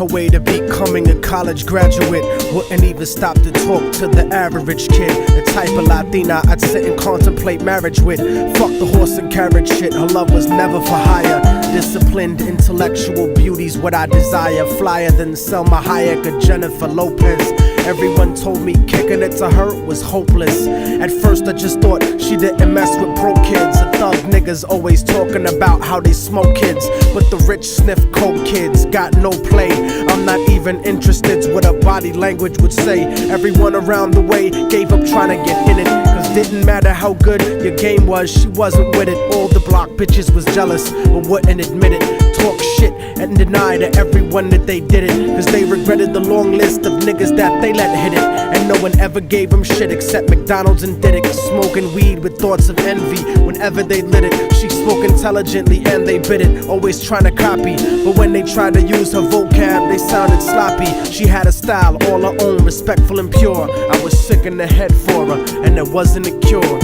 her way to becoming a college graduate. Wouldn't even stop to talk to the average kid. The type of Latina I'd sit and contemplate marriage with. Fuck the horse and carriage shit, her love was never for hire. Disciplined, intellectual beauty's what I desire. Flyer than Selma Hayek or Jennifer Lopez. Everyone told me kicking it to her was hopeless. At first I just thought she didn't mess with broke kids. The thug niggas always talking about how they smoke kids, but the rich sniff coke kids got no play. I'm not even interested what her body language would say. Everyone around the way gave up trying to get in it, cause didn't matter how good your game was, she wasn't with it. All the block bitches was jealous but wouldn't admit it. Talk shit and deny to everyone that they did it, cause they regretted the long list of niggas that they let hit it. And no one ever gave them shit except McDonald's and Diddick. Smoking weed with thoughts of envy whenever they lit it. She spoke intelligently and they bit it, always trying to copy, but when they tried to use her vocab they sounded sloppy. She had a style all her own, respectful and pure. I was sick in the head for her and there wasn't a cure.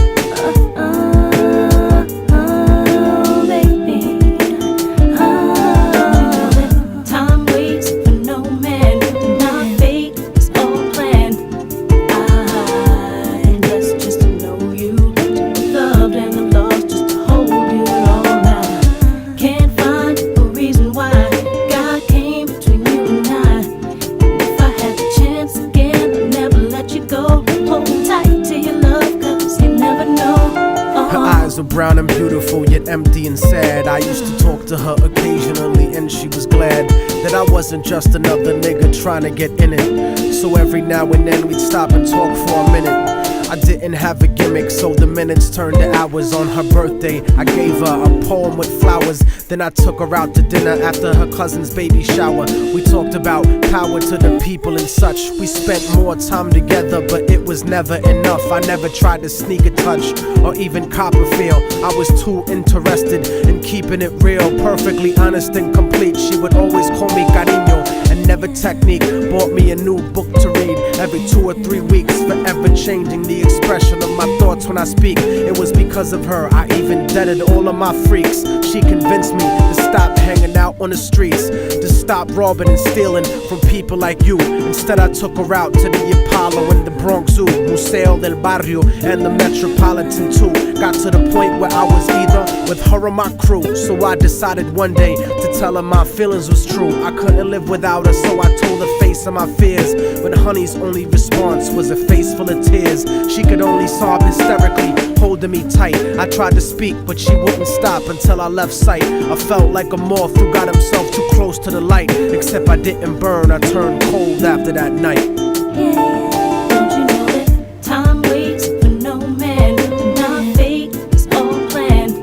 Brown and beautiful, yet empty and sad. I used to talk to her occasionally and she was glad that I wasn't just another nigga trying to get in it. So every now and then we'd stop and talk for a minute. I didn't have a gimmick, so the minutes turned to hours. On her birthday, I gave her a poem with flowers. Then I took her out to dinner after her cousin's baby shower. We talked about power to the people and such. We spent more time together, but it was never enough. I never tried to sneak a touch or even cop a feel. I was too interested in keeping it real, perfectly honest and complete. She would always call me cariño and never technique. Bought me a new book to read every 2 or 3 weeks, forever changing the expression of my thoughts when I speak. It was because of her I even deaded all of my freaks. She convinced me to stop hanging out on the streets, to stop robbing and stealing from people like you. Instead I took her out to the Apollo and the Bronx Zoo, Museo del Barrio and the Metropolitan too. Got to the point where I was either with her or my crew. So I decided one day to tell her my feelings was true. I couldn't live without her, so I told her face of my fears. But honey's only response was a face full of tears. She could only sob hysterically, holding me tight. I tried to speak, but she wouldn't stop until I left sight. I felt like a moth who got himself too close to the light. Except I didn't burn, I turned cold after that night. Don't you know that time waits for no man, and our fate is all planned.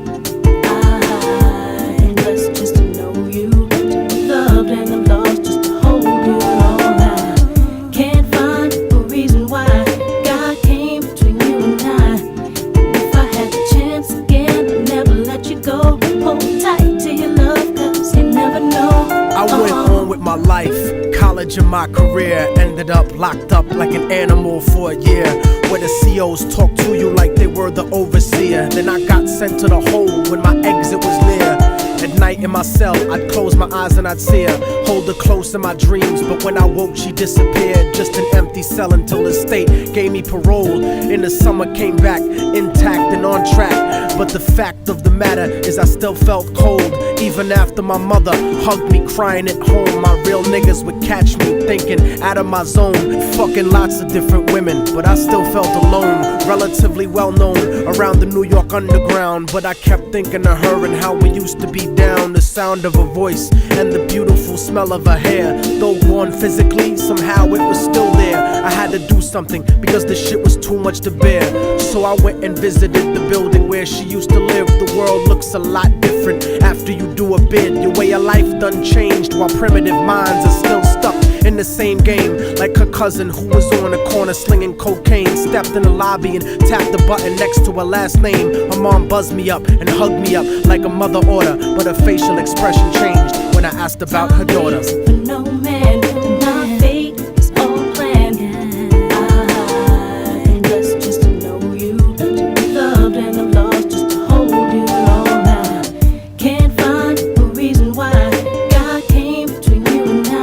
I'm blessed just to know you, to be loved and I'm lost just to hold you all. I can't find a reason why God came between you and I. And if I had the chance again, I'd never let you go. Hold tight to your love, cause you never know. I went on with my life, college and my career. Ended up locked up like an animal for a year, where the COs talk to you like they were the overseer. Then I got sent to the hole when my exit was near. At night in my cell, I'd close my eyes and I'd see her, hold her close in my dreams. But when I woke, she disappeared. Just an empty cell until the state gave me parole. In the summer, came back intact and on track. But the fact of the matter is I still felt cold. Even after my mother hugged me crying at home, my real niggas would catch me thinking out of my zone, fucking lots of different women, but I still felt alone. Relatively well known around the New York underground, but I kept thinking of her and how we used to be down. The sound of her voice and the beautiful smell of her hair, though gone physically, somehow it was still there. I had to do something because the shit was too much to bear. So I went and visited the building where she used to live. The world looks a lot different after you do a bid. Your way of life done changed, while primitive minds are still stuck in the same game. Like her cousin who was on the corner slinging cocaine, stepped in the lobby and tapped the button next to her last name. Her mom buzzed me up and hugged me up like a mother order, but her facial expression changed when I asked about her daughter. For no man, and our fate is all planned. I'm blessed just to know you, to be loved and I'm lost just to hold you all. I can't find a reason why God came between you and I.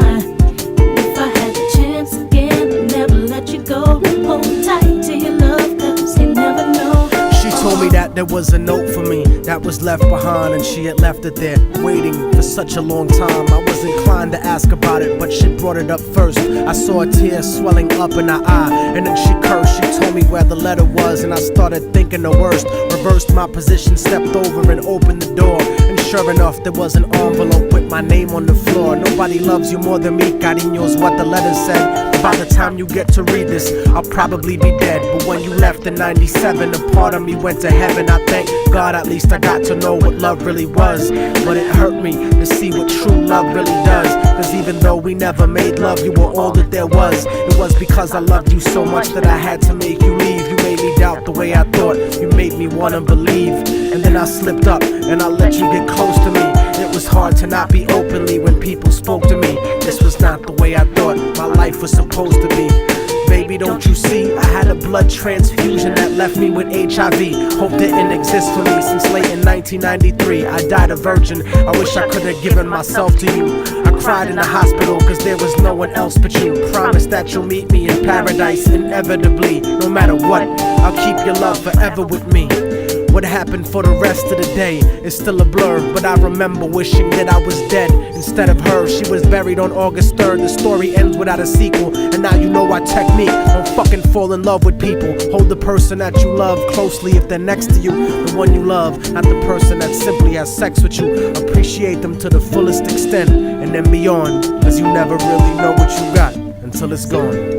was a note for me that was left behind, and she had left it there, waiting for such a long time. I was inclined to ask about it, but she brought it up first. I saw a tear swelling up in her eye, and then she cursed. She told me where the letter was, and I started thinking the worst. Reversed my position, stepped over and opened the door, and sure enough, there was an envelope with my name on the floor. Nobody loves you more than me, cariño's what the letter said. By the time you get to read this, I'll probably be dead. But when you left in 97, a part of me went to heaven. I thank God at least I got to know what love really was. But it hurt me to see what true love really does. Cause even though we never made love, you were all that there was. It was because I loved you so much that I had to make you leave. You made me doubt the way I thought, you made me wanna believe. And then I slipped up and I let you get close to me. It was hard to not be openly when people spoke to me. This was not the way I thought my life was supposed to be. Baby, don't you see? I had a blood transfusion that left me with HIV. Hope didn't exist for me since late in 1993. I died a virgin. I wish I could have given myself to you. I cried in the hospital cause there was no one else but you. Promise that you'll meet me in paradise inevitably. No matter what, I'll keep your love forever with me. What happened for the rest of the day is still a blur, but I remember wishing that I was dead instead of her. She was buried on August 3rd. The story ends without a sequel, and now you know our technique. Don't fucking fall in love with people. Hold the person that you love closely if they're next to you. The one you love, not the person that simply has sex with you. Appreciate them to the fullest extent and then beyond, cause you never really know what you got until it's gone.